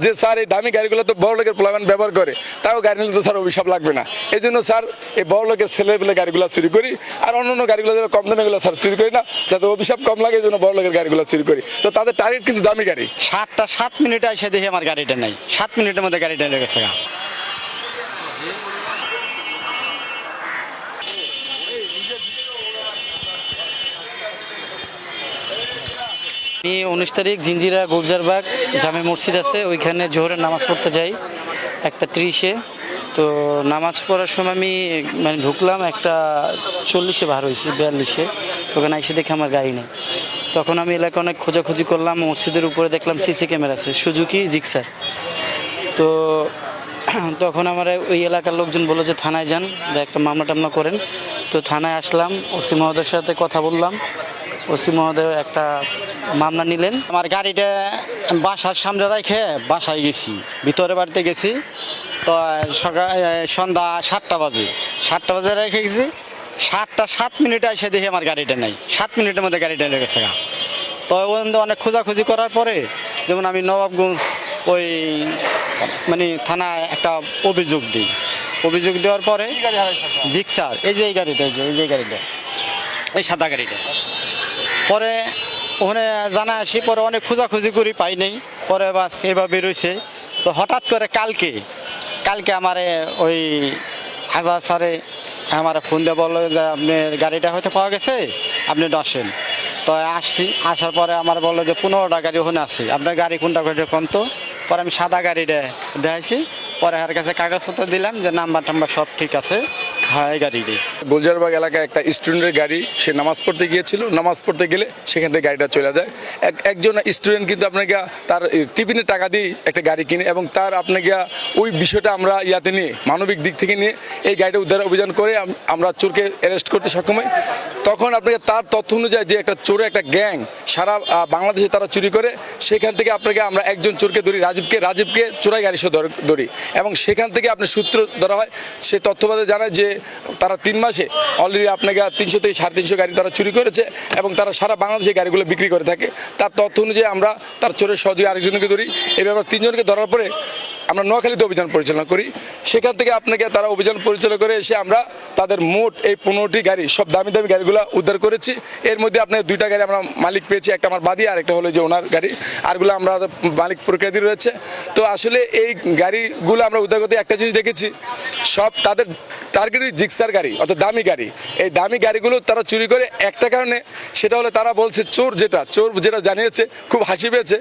যে স্যার এই দামি গাড়িগুলো তো বড় লোকের প্লাবান ব্যবহার করে, তাও গাড়ি নিলে তো স্যার অভিশাপ লাগবে না। এই জন্য স্যার এই বড় লোকের ছেলেগুলো গাড়িগুলো চুরি করি, আর অন্য গাড়িগুলো যেন কম দামিগুলো স্যার চুরি করি না, যাতে অভিশাপ কম লাগে। এই জন্য বড় লোকের গাড়িগুলো চুরি করি। তো তাদের টার্গেট কিন্তু দামি গাড়ি। 7 মিনিটে এসে দেখি আমার গাড়িটা নাই, 7 মিনিটের মধ্যে গাড়িটা লেগে গেছে। আমি 19 তারিখ জিঞ্জিরা গুলজারবাগ জামে মসজিদ আছে, ওইখানে জোহরের নামাজ পড়তে যাই 1:30-এ। তো নামাজ পড়ার সময় আমি ঢুকলাম 1:40-এ বার হয়েছি, 42-এ। তো ওখানে এসে দেখে আমার গাড়ি নেই। তখন আমি এলাকায় অনেক খোঁজাখুঁজি করলাম, মসজিদের উপরে দেখলাম সিসি ক্যামেরা আছে, সুজুকি জিক্সার। তো তখন আমার ওই এলাকার লোকজন বললো যে থানায় যান, একটা মামলা টামলা করেন। তো থানায় আসলাম, ওসি মহোদয়ের সাথে কথা বললাম। ওসি মহোদয় একটা মামলা নিলেন। আমার গাড়িটা বাসার সামনে রেখে বাসায় গেছি, ভিতরে বাড়িতে গেছি। তো সন্ধ্যা 7টা বাজে রেখে গেছি। 7 মিনিটে এসে দেখি আমার গাড়িটা নাই, 7 মিনিটের মধ্যে গাড়িটা লেগে গেছে। তো অনেক খোঁজাখুঁজি করার পরে যেমন আমি নবাবগঞ্জ ওই থানায় একটা অভিযোগ দেওয়ার পরে জিক্সার, এই গাড়িটা এই সাদা গাড়িটা পরে ওখানে জানা আসি। পরে অনেক খোঁজাখুঁজি করি, পাই নাই। পরে বাস এভাবে রয়েছে। তো হঠাৎ করে কালকে আমার ওই আজাদ স্যারে আমার ফোন দিয়ে বললো যে আপনার গাড়িটা হয়তো পাওয়া গেছে, আপনি আসেন। তো আসার পরে আমার বললো যে 15টা গাড়ি ওখানে আছে, আপনার গাড়ি কোনটা কোন। তো পরে আমি সাদা গাড়িটা দেখাইছি। পরে এর কাছে কাগজপত্র দিলাম যে নাম্বার টাম্বার সব ঠিক আছে, হ্যাঁ এই গাড়িটি। গুলজারবাগ এলাকায় একটা স্টুডেন্টের গাড়ি, সে নামাজ পড়তে গিয়েছিল। নামাজ পড়তে গেলে সেখান থেকে গাড়িটা চলে যায়। একজন স্টুডেন্ট কিন্তু আপনাকে তার টিফিনের টাকা দিয়ে একটা গাড়ি কিনে, এবং তার আপনাকে ওই বিষয়টা আমরা ইয়াতে নিয়ে মানবিক দিক থেকে নিয়ে এই গাড়িটা উদ্ধার অভিযান করে আমরা চোরকে অ্যারেস্ট করতে সক্ষম হই। তখন আপনাকে তার তথ্য অনুযায়ী যে একটা চোরের একটা গ্যাং সারা বাংলাদেশে তারা চুরি করে, সেখান থেকে আপনাকে আমরা একজন চোরকে ধরি, রাজীবকে চোরাই গাড়ি সহ ধরি, এবং সেখান থেকে আপনার সূত্র ধরা হয়। সে তথ্যবাদে জানায় যে তারা 3 মাসে অলরেডি আপনাকে 300 থেকে 350 গাড়ি তারা চুরি করেছে, এবং তারা সারা বাংলাদেশে গাড়িগুলো বিক্রি করে থাকে। তার তথ্য অনুযায়ী আমরা তার চোরের সহযোগী আরেকজনকে ধরি। এই ব্যাপারে 3 জনকে ধরার পরে আমরা নোয়াখালীতে অভিযান পরিচালনা করি। সেখান থেকে আপনাকে তারা অভিযান পরিচালনা করে এসে আমরা তাদের মোট এই 15টি গাড়ি, সব দামি গাড়িগুলো উদ্ধার করেছি। এর মধ্যে আপনার 2টা গাড়ি আমরা মালিক পেয়েছি, একটা আমার বাদী আর একটা হলো যে ওনার গাড়ি, আরগুলো আমরা মালিক প্রক্রিয়াধীন রয়েছে। তো আসলে এই গাড়িগুলো আমরা উদ্ধার করতে একটা জিনিস দেখেছি, সব তাদের টার্গেটই জিক্সার গাড়ি, অর্থাৎ দামি গাড়ি। এই দামি গাড়িগুলো তারা চুরি করে একটা কারণে, সেটা হলো তারা বলছে চোর যেটা জানিয়েছে, খুব হাসি পেয়েছে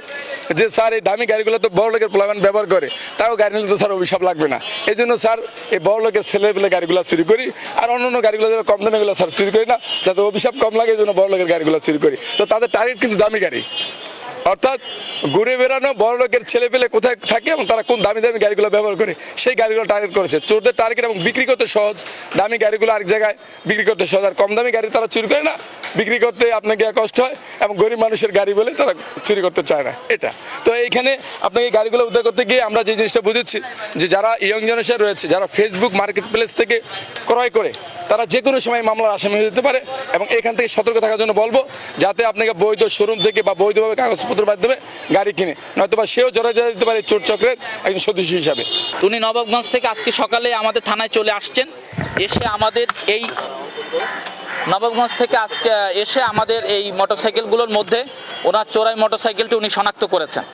যে স্যার এই দামি গাড়িগুলো তো বড় লোকের প্লাবান ব্যবহার করে, তাও গাড়ি নিলে তো স্যার অভিশাপ লাগবে না। এই জন্য স্যার এই বড় লোকের ছেলেগুলো গাড়িগুলো চুরি করি, আর অন্য গাড়িগুলো যেন কম দামিগুলো স্যার চুরি করি না, যাতে অভিশাপ কম লাগে। এই জন্য বড় লোকের গাড়িগুলো চুরি করি। তো তাদের টার্গেট কিন্তু দামি গাড়ি, অর্থাৎ ঘুরে বেড়ানো বড় লোকের ছেলে পেলে কোথায় থাকে এবং তারা কোন দামি গাড়িগুলো ব্যবহার করে, সেই গাড়িগুলো টার্গেট করেছে। চোরদের টার্গেট এবং বিক্রি করতে সহজ, দামি গাড়িগুলো আরেক জায়গায় বিক্রি করতে সহজ, আর কম দামি গাড়ি তারা চুরি করে না, বিক্রি করতে আপনাকে কষ্ট হয়, এবং গরিব মানুষের গাড়ি বলে তারা চুরি করতে চায় না এটা। তো এইখানে আপনাকে গাড়িগুলো উদ্ধার করতে গিয়ে আমরা যে জিনিসটা বুঝেছি, যে যারা ইয়ং জেনারেশন রয়েছে, যারা ফেসবুক মার্কেট প্লেস থেকে ক্রয় করে, তারা যে কোনো সময় মামলার আসামি হয়ে যেতে পারে। এবং এখান থেকে সতর্ক থাকার জন্য বলবো, যাতে আপনাকে বৈধ শোরুম থেকে বা বৈধভাবে কাগজপত্রের মাধ্যমে গাড়ি কিনে, নয়তো বা সেও জড়ায় যেতে পারে চোর চক্রের একজন সদস্য হিসাবে। উনি নবাবগঞ্জ থেকে আজকে সকালে আমাদের থানায় চলে আসছেন, এসে আমাদের এই নবাবগঞ্জ থেকে আজকে এসে আমাদের এই মোটরসাইকেলগুলোর মধ্যে ওনার চোরাই মোটরসাইকেলটি উনি শনাক্ত করেছেন।